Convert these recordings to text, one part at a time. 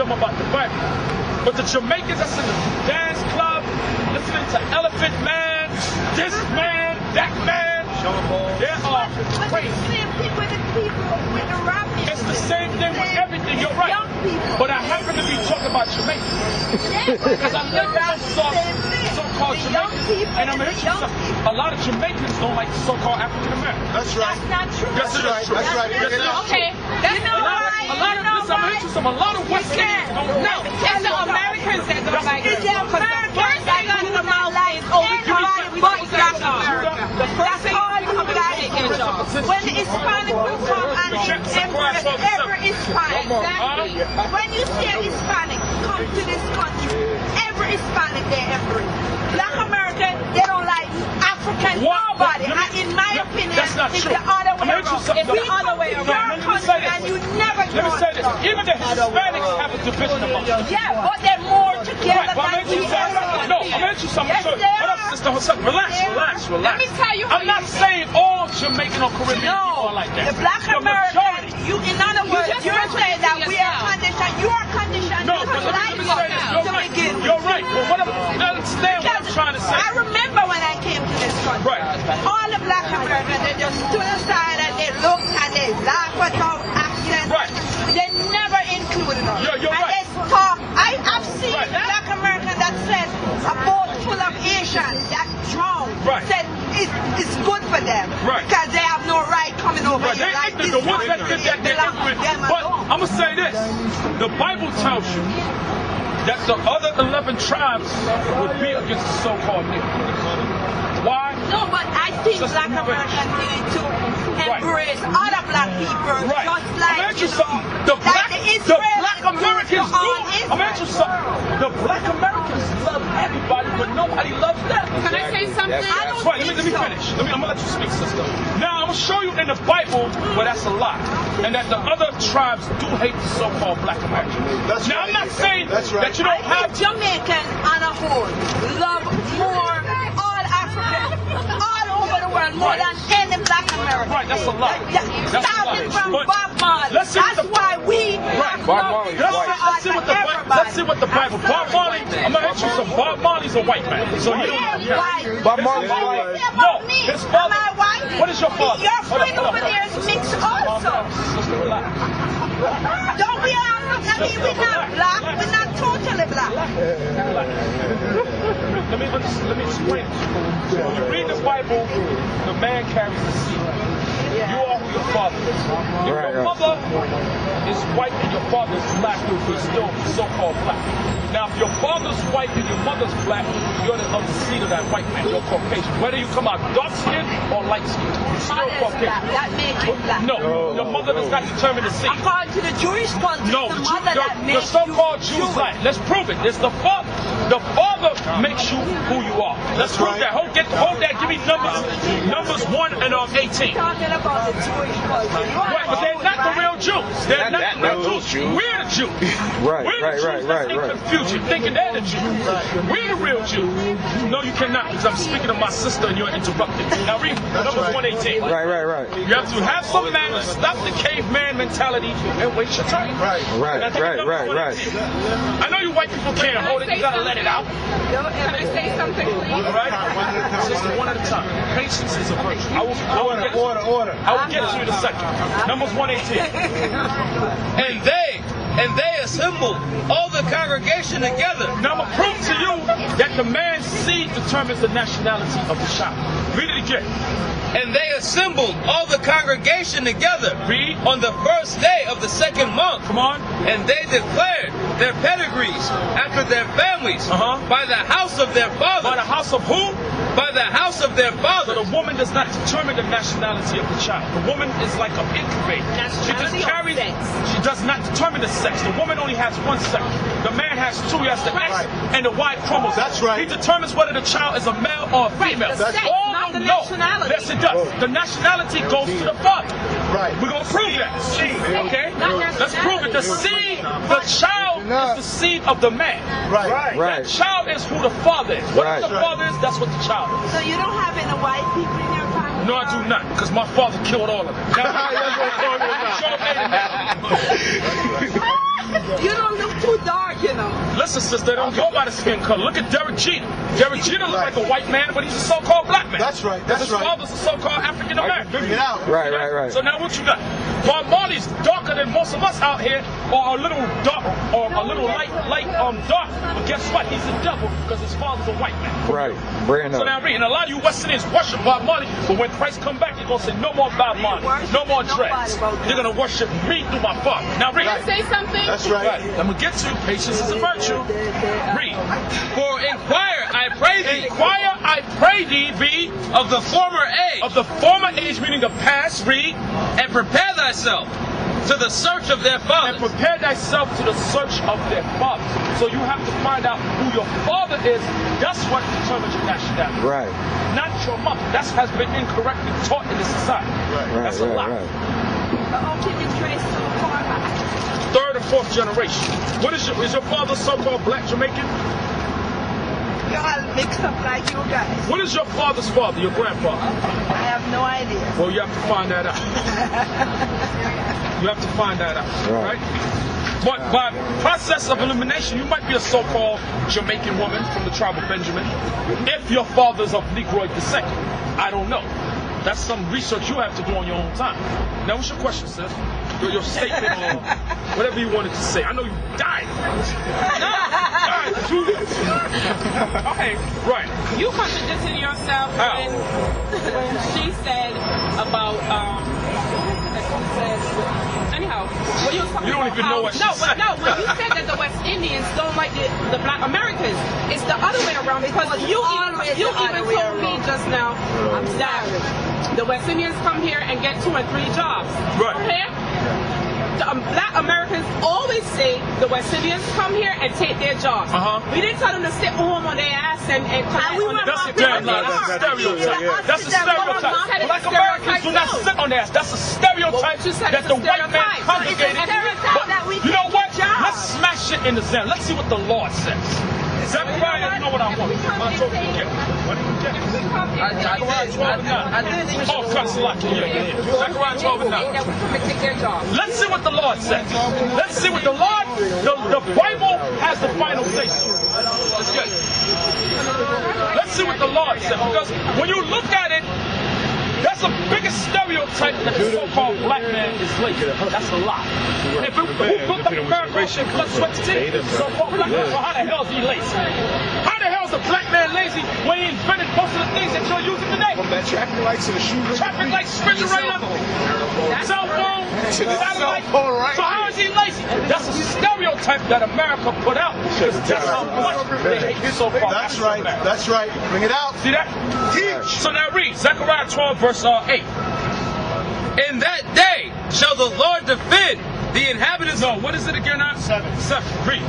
them about the Bible. But the Jamaicans that's in the dance club, listening to Elephant Man, this man, that man, they are crazy. It's the same thing with everything, you're right. But I happen to be talking about Jamaicans. Because I live in so-called Jamaicans. And I'm going to hit you something. A lot of Jamaicans don't like the so-called African Americans. That's right. That's not true. Yes, it is true. That's right. Yes, it is. Okay. That's not right. A lot of this, I'm going to hit you some. A lot of West Indians don't No, it's the Americans that don't like it. It's the Americans that don't like anybody but Black America. That's all you like. When the Hispanic will come and embrace every Hispanic. When you see a Hispanic come to this country, every Hispanic they embrace. Black American, they don't like African nobody. In my opinion, that's not it's true. the other way around. It's the other way around. Your country and you never Let me say this. Even the Hispanics have a division among them. Yeah, but they're more together Right, than we are. no, I'm going to hit you something. Yes, Hold they up, are. sister. Hold up. Relax. Let me tell you. I'm not saying all Jamaican or Caribbean people are like that. The Black American, in other words, you're saying that we are conditioned. You are conditioned. No, but let me say this. You're right. Well, what understand what I'm trying to say. I remember when I came to this country. Right. All the Black Americans, they just stood aside and they looked and they laughed without accent. Right. They never included us. You're and right. they talk. I've seen Black Americans that said a boat full of Asians that drowned. Right. Said it's good for them. Right. Because they have no right coming over Right. here like this. The ones that did that, they're ignorant. But I'm going to say this. The Bible tells you that the other 11 tribes would be against the so-called nigger. Why? No, but I think Black Americans need to embrace other Black people just like, you something. The Black Americans do. I'm going to you something. The Black Americans love everybody, but nobody loves them. Can I say something? I don't Let me finish. I'm going to let you speak, sister. Now, I'm going to show you in the Bible where that's a lie. And that the other tribes do hate the so-called Black Americans. Now, I'm not saying that you don't have... Jamaican on a whole love more all Africans, all over the world, more than any Black American. Right, that's a lie. Starting from Bob Marley. Let's see That's why we Let's see what the Bible. Bob Marley, I'm going to hit you some. Bob Marley's a white man. So you don't Bob Marley's white. No, his father. Am I white? What is your father? Your friend over there is mixed also. Don't be African. I mean, we're not black. We're not totally black. Let me explain. When you read the Bible, the man carries the seed. You are who your father is. If your mother is white and your father is black, you're still so-called black. Now, if your father's white and your mother's black, you're of the seed of that white man. You're Caucasian. Whether you come out dark-skinned or light-skinned, you're still Caucasian. That makes you black. No, your mother does not determine the seed. According to the Jewish country, No, the mother that the makes so-called you Jews lie. Let's prove it. It's the father. The father makes you who you are. Let's prove that. Hold that. Give me numbers 1 and 18. Talking about the Jewish culture. Right, but they're not the real Jews. They're not the real Jews. We're the Jews. We're the Jews that's in confusion, thinking they're the Jews. We're the real Jews. No, you cannot, because I'm speaking to my sister and you're interrupting. Now read numbers 118. Right. You have to have some manners, stop the caveman mentality, and wait your turn. Right. I know you white people can't hold it. You gotta let it out. Can I say something, please? All right? Just one at a time. Patience is a virtue. I will get to you in a second. Numbers 118. And they assembled all the congregation together. Now I'm going to prove to you that the man's seed determines the nationality of the child. Read it again. And they assembled all the congregation together. Read. On the first day of the second month. Come on. And they declared their pedigrees after their families by the house of their father. By the house of who? By the house of their father. So the woman does not determine the nationality of the child. The woman is like an incubator. She just carries. She does not determine the sex. The woman only has one sex. The man has two. He has the X and the Y chromosome. That's right. He determines whether the child is a male or a female. The sex, not the nationality. Yes, it does. The nationality goes to the father. Right. We're going to prove that. Okay? Let's prove it. The seed, the child is the seed of the man. Right. That child is who the father is. What the father is, that's what the child is. So you don't have any white people in your family? No, I do not, because my father killed all of them. You don't look too dark, you know. Listen, sister, they don't go by the skin color. Look at Derek Jeter. Derek Jeter looks like a white man, but he's a so-called black man. That's right. That's his right. father's a so-called African American. Bring it out. Right. So now what you got? Bob Marley's darker than most of us out here, or a little dark, or a little light dark. But guess what? He's the devil because his father's a white man. Right. Bring it So up. now read, and a lot of you West Indians worship Bob Marley, but when Christ come back, you're gonna say no more Bob Marley, no more dreads. You're gonna worship me through my father. Now read. Can I say something? That's right. I'm gonna get to patience is a virtue. Read. For inquire, I pray thee, Inquire, I pray thee, be of the former age, of the former age, meaning the past. Read. and prepare thyself to the search of their And fathers. prepare thyself to the search of their father. So you have to find out who your father is. That's what determines your nationality. Right. Not your mother. That has been incorrectly taught in this society. That's a lie. How can you trace so far back? Third or fourth generation. What is your father so-called black Jamaican? You're all mixed up like you guys. What is your father's father, your grandfather? I have no idea. Well, you have to find that out. You have to find that out, right? But by process of elimination, you might be a so-called Jamaican woman from the tribe of Benjamin if your father's of Negroid descent. I don't know. That's some research you have to do on your own time. Now, what's your question, sis? Your statement or whatever you wanted to say. I know you died. Okay, right. You contradicted yourself How? when she said about anyhow, when you were talking You don't about even know how, what she said. No, when you said that the West Indians don't like the black Americans, it's the other way around because you even told me just now that the West Indians come here and get 2 and 3 jobs. Right. Okay? The black Americans always say the West Indians come here and take their jobs. We didn't tell them to sit home on their ass and collect on That's a damn lie. That's a stereotype. That's a stereotype. Black Americans do not sit on their ass. That's a stereotype that the white man congregated. But you know what? Let's smash it in the Zen. Let's see what the Lord says. Zechariah, you know what I want. I told you to get. What did you get? Zechariah 12 and 9. Oh, Kansalaki, yeah. Zechariah 12 and 9. Let's see what the Lord says. Let's see what the Lord, the Bible has the final say. Let's get it. Let's see what the Lord said. Because when you look at it, that's the biggest stereotype that the so-called black man is lazy. That's a lie. If who built up America in blood, sweat, and tears? So-called black man. So how the hell is he lazy? How the hell is a black man lazy when he invented most of the things that you're using today? From that traffic lights to the shoe. Traffic lights, refrigerator, cell phone, satellite. So how is he lazy? That's a stereotype that America put out. Because that's how much they hate so-called. That's right. That's right. Bring it out. See that? Teach. So now read Zechariah 12 verse 8. In that day shall the Lord defend the inhabitants. No, what is it again now? 7. Read.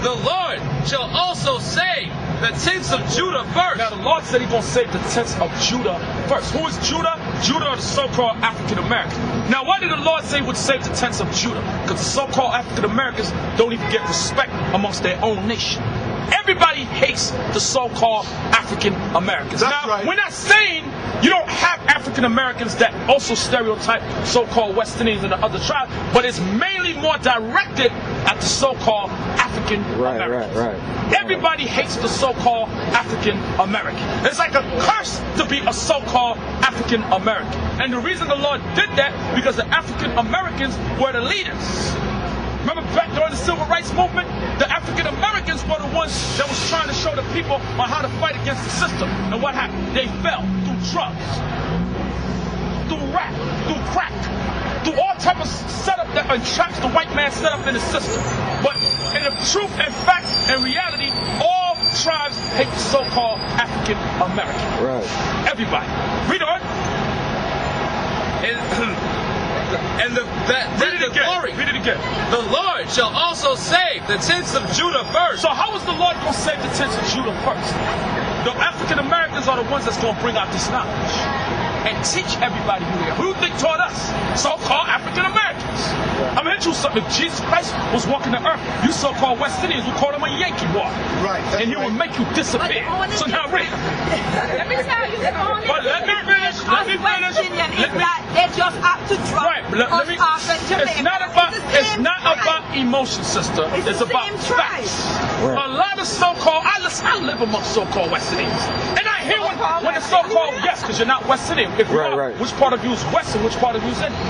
The Lord shall also save the tents of Judah first. Now the Lord said He's going to save the tents of Judah first. Who is Judah? Judah are the so-called African Americans. Now why did the Lord say He would save the tents of Judah? Because the so-called African Americans don't even get respect amongst their own nation. Everybody hates the so-called African Americans. That's now, right. we're not saying you don't have African Americans that also stereotype so-called West Indians and the other tribes, but it's mainly more directed at the so-called African Americans. Right. Everybody hates the so-called African American. It's like a curse to be a so-called African American. And the reason the Lord did that, because the African Americans were the leaders. Remember back during the Civil Rights Movement, the African Americans were the ones that was trying to show the people on how to fight against the system. And what happened? They fell through drugs, through rap, through crack, through all type of setup that traps the white man set up in the system. But in the truth and fact and reality, all tribes hate the so-called African American. Right. Everybody. Read on. And the glory. Read it again. The Lord shall also save the tents of Judah first. So how is the Lord going to save the tents of Judah first? The African Americans are the ones that's going to bring out this knowledge and teach everybody who they are. Who do you think taught us? So-called African Americans. I'm going to hit you something. If Jesus Christ was walking the earth, you so-called West Indians would call him a Yankee walk. Right. And he would make you disappear. So now read. Let me tell you, But let me finish. us West Indian is that they just have to drop us off at Jamaica. It's not about emotion, sister. It's about facts. A lot of so-called, I live amongst so-called West Indians. And I hear when the so-called, yes, because you're not West Indian. If you are, which part of you is West and which part of you is Indian?